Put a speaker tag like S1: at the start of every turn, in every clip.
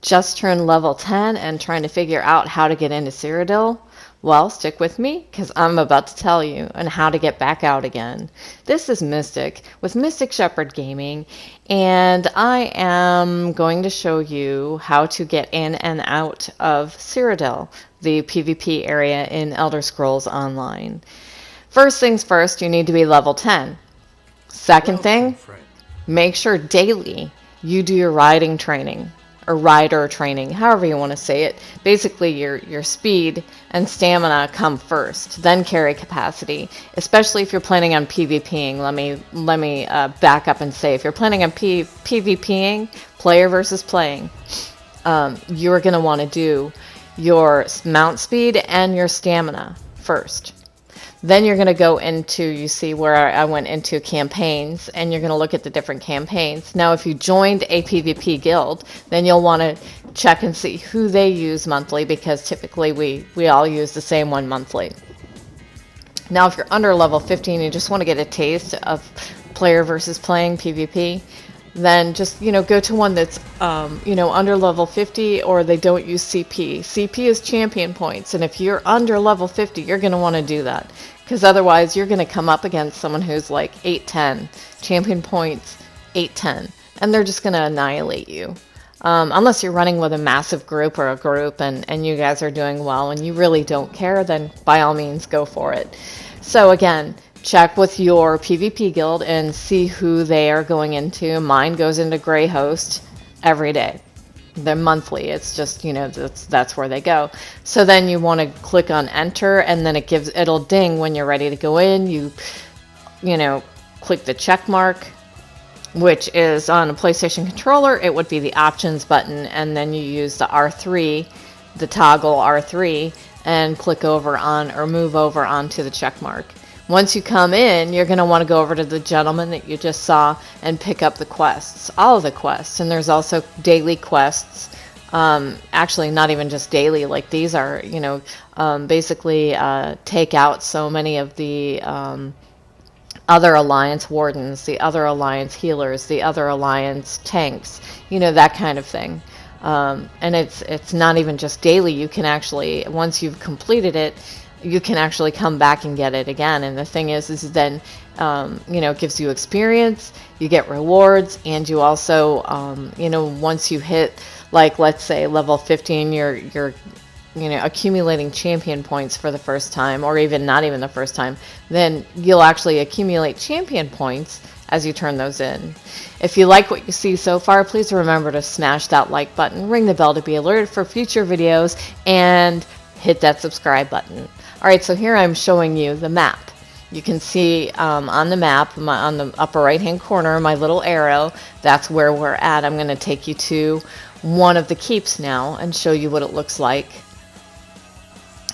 S1: just turned level 10 and trying to figure out how to get into Cyrodiil? Well, stick with me because I'm about to tell you on how to get back out again. This is Mystic with Mystic Shepherd Gaming, and I am going to show you how to get in and out of Cyrodiil, the PvP area in Elder Scrolls Online. First things first, you need to be level 10. Second thing, make sure daily you do your riding training, or rider training, however you want to say it. Basically, your speed and stamina come first, then carry capacity, especially if you're planning on PvPing. Let me back up and say, if you're planning on PvPing, player versus playing, you're going to want to do your mount speed and your stamina first. Then you're going to go into, you see where I went into campaigns, and you're going to look at the different campaigns. Now, if you joined a PvP guild, then you'll want to check and see who they use monthly, because typically we all use the same one monthly. Now, if you're under level 15, you just want to get a taste of player versus playing PvP, then just, go to one that's, under level 50, or they don't use CP. CP is champion points, and if you're under level 50, you're going to want to do that, because otherwise you're going to come up against someone who's like 810, champion points 810, and they're just going to annihilate you. Unless you're running with a massive group or a group and you guys are doing well and you really don't care, then by all means go for it. So again, check with your PvP guild and see who they are going into. Mine goes into Grey Host every day. They're monthly. It's just, that's where they go. So then you want to click on enter, and then it'll ding when you're ready to go in. You click the check mark, which is on a PlayStation controller. It would be the options button, and then you use the R3, the toggle R3, and click over on or move over onto the check mark. Once you come in, you're going to want to go over to the gentleman that you just saw and pick up the quests, all of the quests. And there's also daily quests. Actually, not even just daily. Like these are, basically take out so many of the other Alliance wardens, the other Alliance healers, the other Alliance tanks, that kind of thing. And it's not even just daily. You can actually, once you've completed it, you can actually come back and get it again. And the thing is then, it gives you experience, you get rewards, and you also, once you hit, like, let's say level 15, you're accumulating champion points for the first time, or even not even the first time, then you'll actually accumulate champion points as you turn those in. If you like what you see so far, please remember to smash that like button, ring the bell to be alerted for future videos, and hit that subscribe button. Alright, so here I'm showing you the map. You can see on the map, on the upper right hand corner, my little arrow, that's where we're at. I'm going to take you to one of the keeps now and show you what it looks like.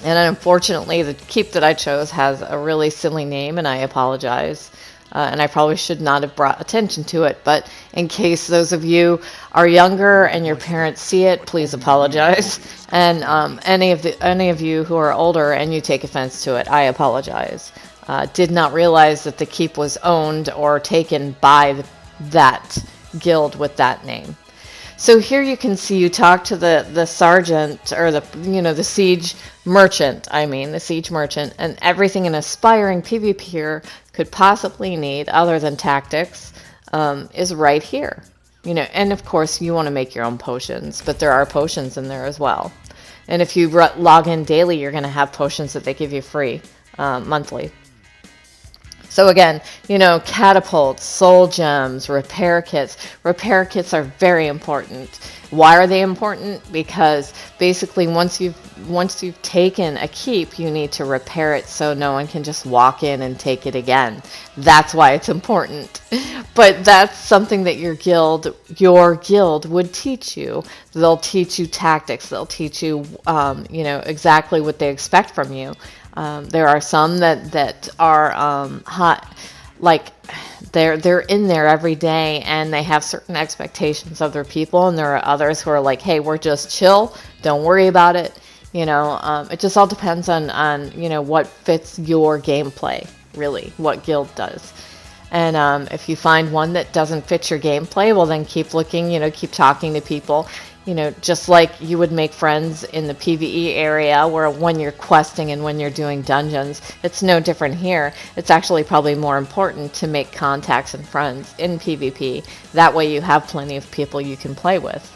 S1: And unfortunately, the keep that I chose has a really silly name, and I apologize. And I probably should not have brought attention to it, but in case those of you are younger and your parents see it, please apologize. And any of you who are older and you take offense to it, I apologize. Did not realize that the keep was owned or taken by that guild with that name. So here you can see, you talk to the sergeant, or the siege merchant, the siege merchant, and everything an aspiring PvPer could possibly need other than tactics is right here. And of course you want to make your own potions, but there are potions in there as well. And if you log in daily, you're going to have potions that they give you free monthly. So again, catapults, soul gems, repair kits. Repair kits are very important. Why are they important? Because basically once you've taken a keep, you need to repair it so no one can just walk in and take it again. That's why it's important. But that's something that your guild would teach you. They'll teach you tactics. They'll teach you, exactly what they expect from you. There are some that are hot, like they're in there every day and they have certain expectations of their people, and there are others who are like, hey, we're just chill, don't worry about it. It just all depends on what fits your gameplay, really, what guild does. And if you find one that doesn't fit your gameplay, well, then keep looking, keep talking to people. Just like you would make friends in the PvE area where when you're questing and when you're doing dungeons, it's no different here. It's actually probably more important to make contacts and friends in PvP. That way you have plenty of people you can play with,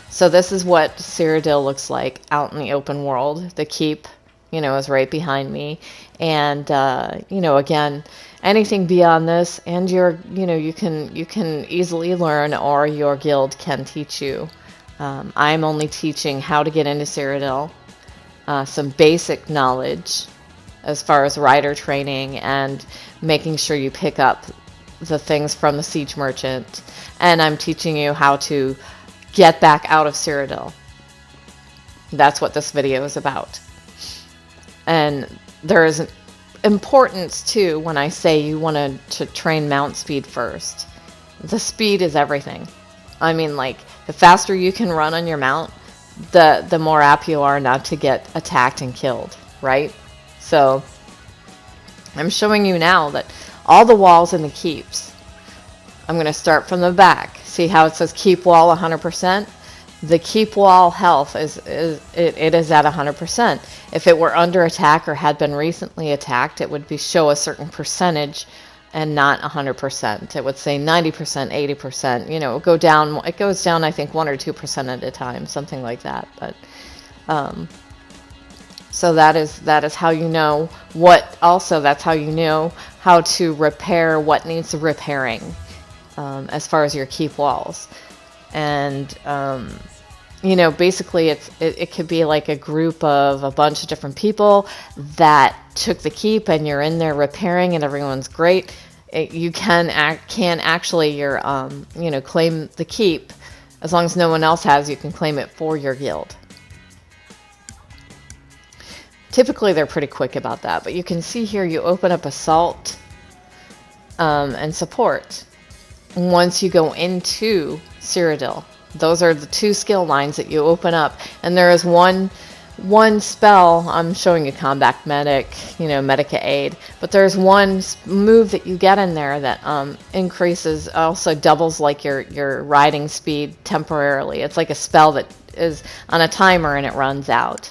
S1: So this is what Cyrodiil looks like out in the open world. The keep, is right behind me. And, again, anything beyond this, and you can easily learn, or your guild can teach you. I'm only teaching how to get into Cyrodiil, some basic knowledge as far as rider training and making sure you pick up the things from the siege merchant. And I'm teaching you how to get back out of Cyrodiil. That's what this video is about. And there is an importance too when I say you want to train mount speed first. The speed is everything. I mean, like, the faster you can run on your mount, the more apt you are not to get attacked and killed, right? So I'm showing you now that all the walls in the keeps, I'm going to start from the back. See how it says keep wall 100%? The keep wall health is at 100%. If it were under attack or had been recently attacked, it would show a certain percentage and not 100%. It would say 90%, 80%. It would go down. It goes down, I think, 1 or 2% at a time, something like that. But so that is how you know what. Also, that's how you know how to repair what needs repairing, as far as your keep walls. And basically it could be like a group of a bunch of different people that took the keep, and you're in there repairing and everyone's great. You can actually claim the keep. As long as no one else has, you can claim it for your guild. Typically they're pretty quick about that, but you can see here you open up assault and support once you go into Cyrodiil. Those are the 2 skill lines that you open up, and there is one spell. I'm showing you combat medic, medica aid, but there's one move that you get in there that increases, also doubles like your riding speed temporarily. It's like a spell that is on a timer and it runs out.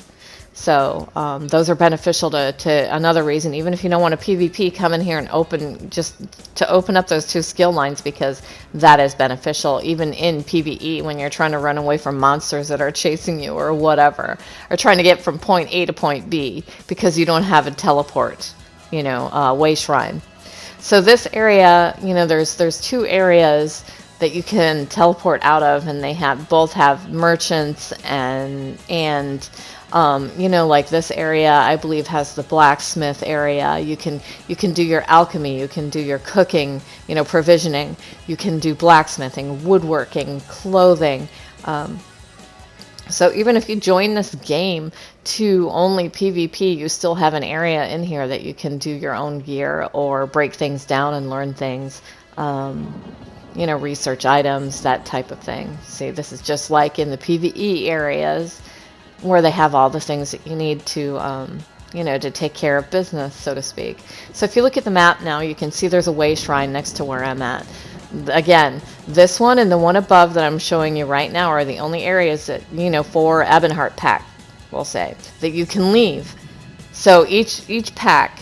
S1: So those are beneficial to another reason. Even if you don't want a PvP, come in here and open up those 2 skill lines, because that is beneficial even in PvE when you're trying to run away from monsters that are chasing you or whatever, or trying to get from point A to point B because you don't have a teleport, way shrine. So this area, there's 2 areas that you can teleport out of, and they both have merchants and like this area, I believe, has the blacksmith area. You can do your alchemy, you can do your cooking, provisioning. You can do blacksmithing, woodworking, clothing. So even if you join this game to only PvP, you still have an area in here that you can do your own gear or break things down and learn things. Research items, that type of thing. See, this is just like in the PvE areas, where they have all the things that you need to, to take care of business, so to speak. So if you look at the map now, you can see there's a way shrine next to where I'm at. Again, this one and the one above that I'm showing you right now are the only areas that, for Ebonheart pack, we'll say, that you can leave. So each pack,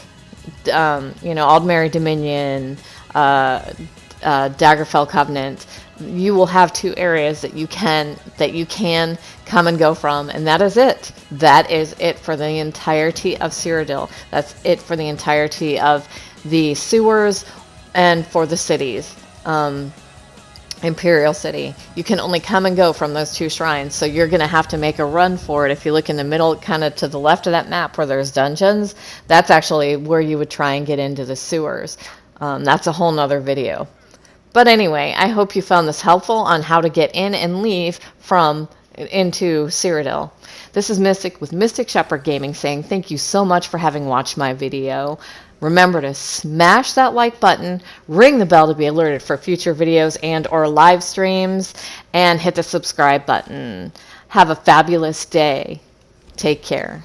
S1: Aldmeri Dominion, Daggerfell Covenant, you will have 2 areas that you can come and go from, and that is it. That is it for the entirety of Cyrodiil. That's it for the entirety of the sewers and for the cities. Imperial City, you can only come and go from those 2 shrines, so you're going to have to make a run for it. If you look in the middle, kind of to the left of that map where there's dungeons, that's actually where you would try and get into the sewers. That's a whole nother video. But anyway, I hope you found this helpful on how to get in and leave into Cyrodiil. This is Mystic with Mystic Shepherd Gaming saying thank you so much for having watched my video. Remember to smash that like button, ring the bell to be alerted for future videos and or live streams, and hit the subscribe button. Have a fabulous day. Take care.